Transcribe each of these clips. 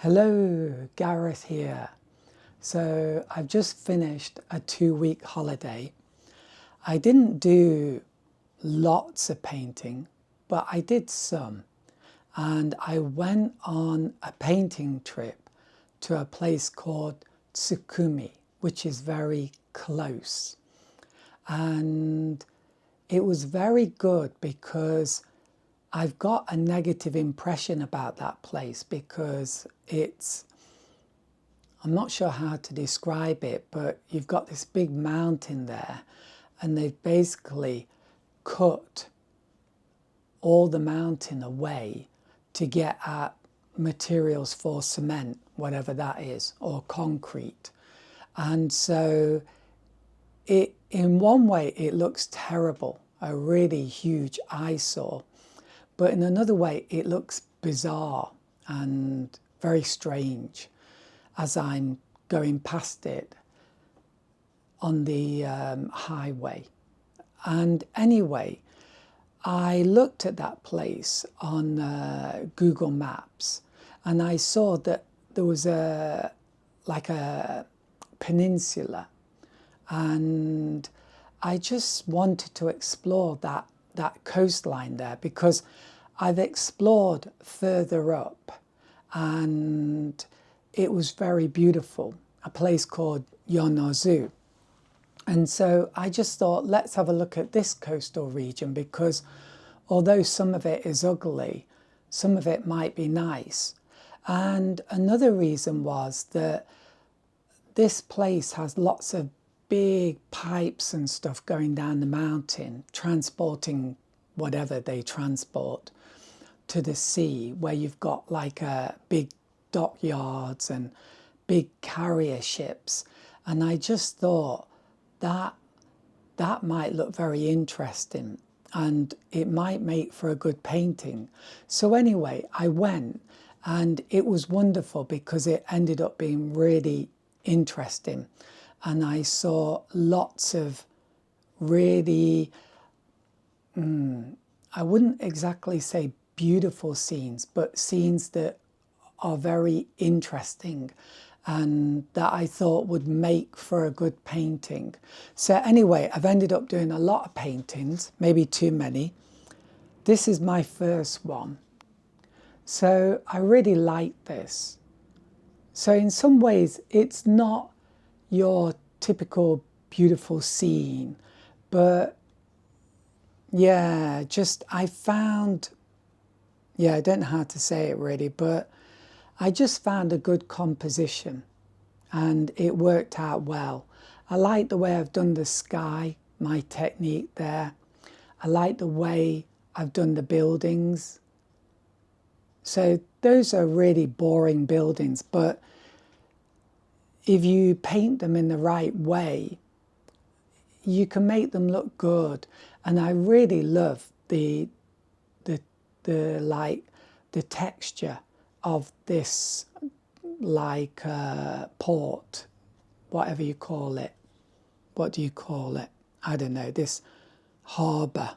Hello, Gareth here. So I've just finished a 2-week holiday. I didn't do lots of painting, but I did some. And I went on a painting trip to a place called Tsukumi, which is very close. And it was very good because I've got a negative impression about that place because I'm not sure how to describe it, but you've got this big mountain there and they've basically cut all the mountain away to get at materials for cement, whatever that is, or concrete. And so in one way, it looks terrible, a really huge eyesore. But in another way, it looks bizarre and very strange as I'm going past it on the highway. And anyway, I looked at that place on Google Maps and I saw that there was like a peninsula, and I just wanted to explore that coastline there because I've explored further up and it was very beautiful, a place called Yonozu. And so I just thought, let's have a look at this coastal region because although some of it is ugly, some of it might be nice. And another reason was that this place has lots of big pipes and stuff going down the mountain, transporting whatever they transport to the sea, where you've got like a big dockyards and big carrier ships. And I just thought that might look very interesting and it might make for a good painting. So anyway, I went and it was wonderful because it ended up being really interesting. And I saw lots of really, I wouldn't exactly say beautiful scenes, but scenes that are very interesting and that I thought would make for a good painting. So anyway, I've ended up doing a lot of paintings, maybe too many. This is my first one. So I really like this. So in some ways, it's not your typical beautiful scene, but yeah, I don't know how to say it really, but I just found a good composition and it worked out well. I like the way I've done the sky, my technique there. I like the way I've done the buildings. So those are really boring buildings, but if you paint them in the right way, you can make them look good. And I really love the texture of this port, whatever you call it. What do you call it? I don't know, this harbour.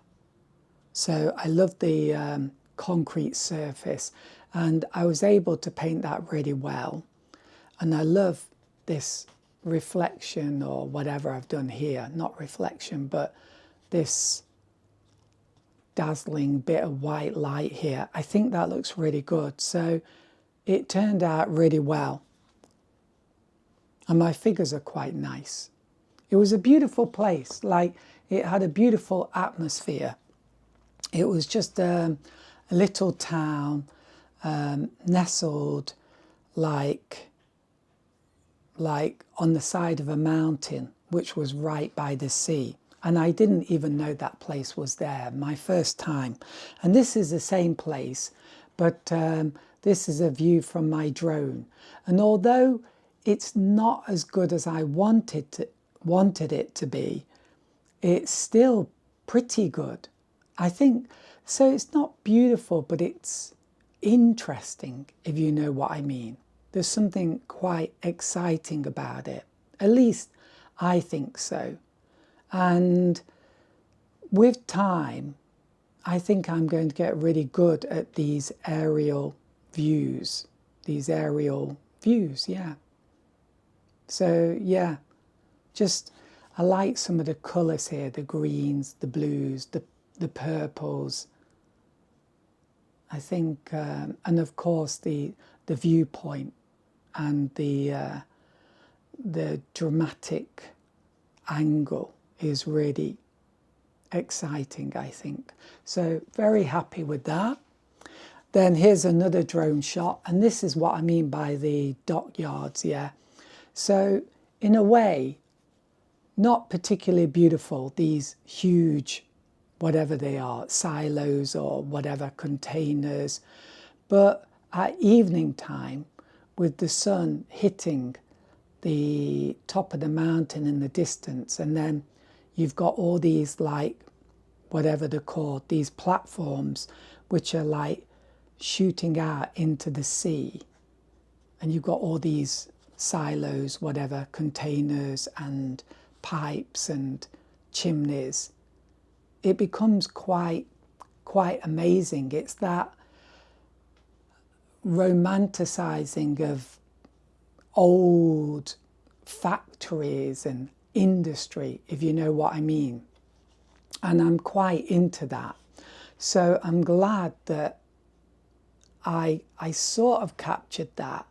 So I love the concrete surface and I was able to paint that really well. And I love this reflection or whatever I've done here, not reflection, but this dazzling bit of white light here. I think that looks really good. So it turned out really well. And my figures are quite nice. It was a beautiful place, like it had a beautiful atmosphere. It was just a little town nestled like on the side of a mountain, which was right by the sea. And I didn't even know that place was there, my first time. And this is the same place, but this is a view from my drone. And although it's not as good as I wanted it to be, it's still pretty good. I think, so it's not beautiful, but it's interesting, if you know what I mean. There's something quite exciting about it. At least I think so. And with time, I think I'm going to get really good at these aerial views, these aerial views, yeah. So yeah, just I like some of the colours here, the greens, the blues, the purples. I think, and of course the viewpoint and the dramatic angle is really exciting, I think. So very happy with that. Then here's another drone shot, and this is what I mean by the dockyards, yeah. So in a way, not particularly beautiful, these huge, whatever they are, silos or whatever, containers. But at evening time, with the sun hitting the top of the mountain in the distance, and then you've got all these, like, whatever they're called, these platforms, which are like shooting out into the sea. And you've got all these silos, whatever, containers and pipes and chimneys. It becomes quite amazing. It's that romanticizing of old factories and industry, if you know what I mean. And I'm quite into that. So I'm glad that I sort of captured that.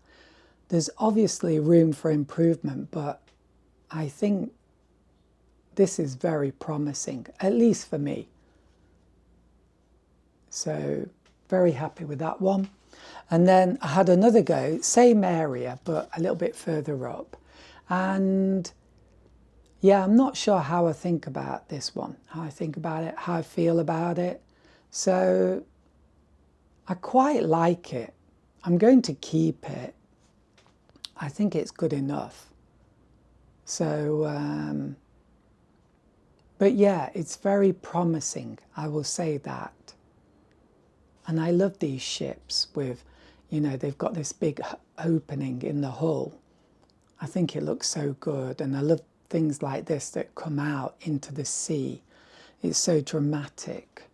There's obviously room for improvement, but I think this is very promising, at least for me. So very happy with that one. And then I had another go, same area, but a little bit further up. And yeah, I'm not sure how I think about this one, how I think about it, how I feel about it. So I quite like it. I'm going to keep it. I think it's good enough. So, but yeah, it's very promising, I will say that. And I love these ships with, you know, they've got this big opening in the hull. I think it looks so good. And I love things like this that come out into the sea. It's so dramatic.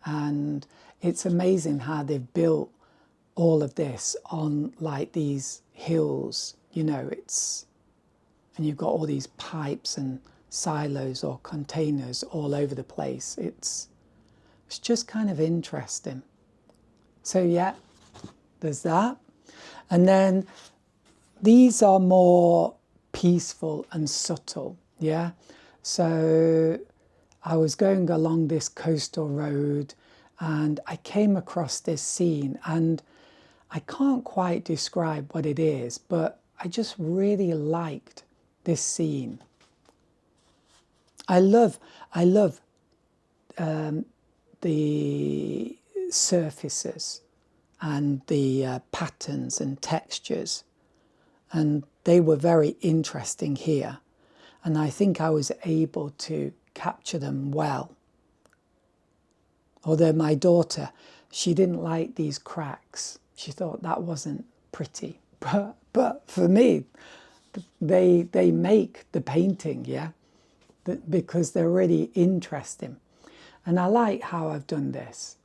And it's amazing how they've built all of this on like these hills, you know, and you've got all these pipes and silos or containers all over the place. It's just kind of interesting. So yeah, there's that. And then these are more peaceful and subtle, yeah. So I was going along this coastal road and I came across this scene, and I can't quite describe what it is, but I just really liked this scene. I love the surfaces and the patterns and textures, and they were very interesting here, and I think I was able to capture them well. Although my daughter, she didn't like these cracks. She thought that wasn't pretty. But for me, they make the painting, yeah, because they're really interesting. And I like how I've done this.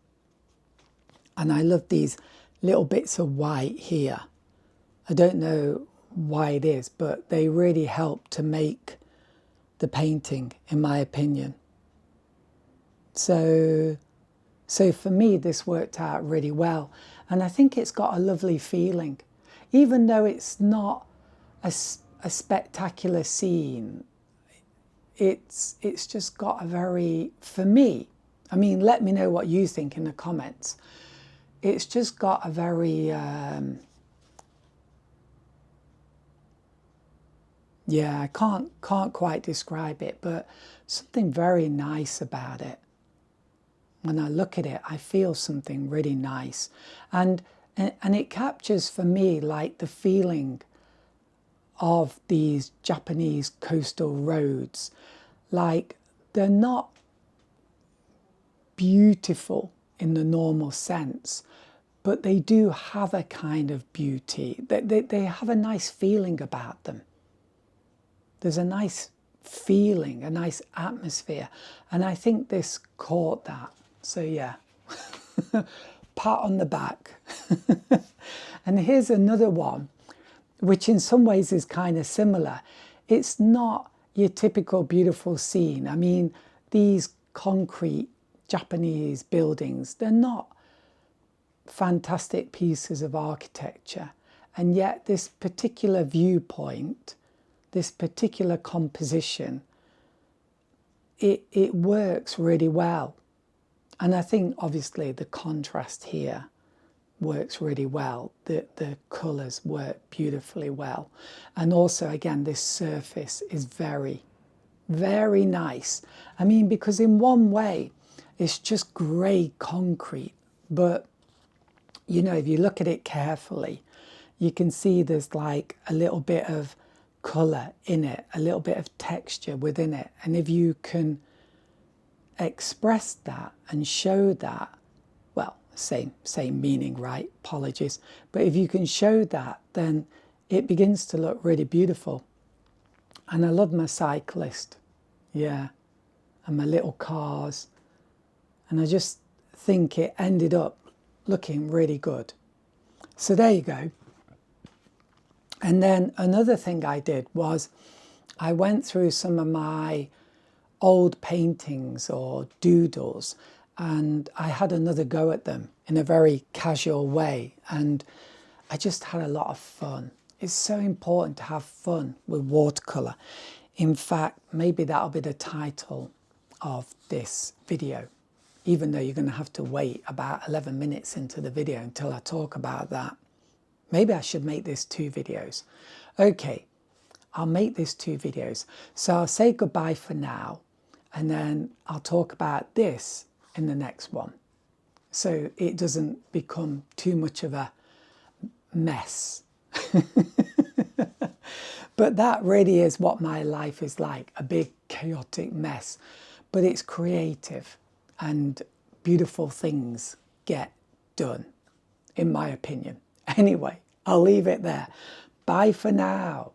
And I love these little bits of white here. I don't know why it is, but they really help to make the painting, in my opinion. So for me, this worked out really well. And I think it's got a lovely feeling. Even though it's not a spectacular scene, it's just got a very, for me, I mean, let me know what you think in the comments. It's just got a very, yeah, I can't quite describe it, but something very nice about it. When I look at it, I feel something really nice. And it captures for me like the feeling of these Japanese coastal roads. Like, they're not beautiful in the normal sense, but they do have a kind of beauty. They have a nice feeling about them. There's a nice feeling, a nice atmosphere. And I think this caught that. So yeah, pat on the back. And here's another one, which in some ways is kind of similar. It's not your typical beautiful scene. I mean, these concrete Japanese buildings, they're not fantastic pieces of architecture. And yet this particular viewpoint, this particular composition, it works really well. And I think obviously the contrast here works really well. The colours work beautifully well. And also, again, this surface is very, very nice. I mean, because in one way, it's just grey concrete. But, you know, if you look at it carefully, you can see there's like a little bit of colour in it, a little bit of texture within it. And if you can express that and show that, well, same meaning, right? Apologies. But if you can show that, then it begins to look really beautiful. And I love my cyclist, yeah, and my little cars. And I just think it ended up looking really good. So there you go. And then another thing I did was I went through some of my old paintings or doodles, and I had another go at them in a very casual way, and I just had a lot of fun. It's so important to have fun with watercolour. In fact, maybe that'll be the title of this video, even though you're going to have to wait about 11 minutes into the video until I talk about that. Maybe I should make this 2 videos. Okay, I'll make this 2 videos. So I'll say goodbye for now, and then I'll talk about this in the next one, so it doesn't become too much of a mess. But that really is what my life is like, a big chaotic mess. But it's creative and beautiful things get done, in my opinion. Anyway, I'll leave it there. Bye for now.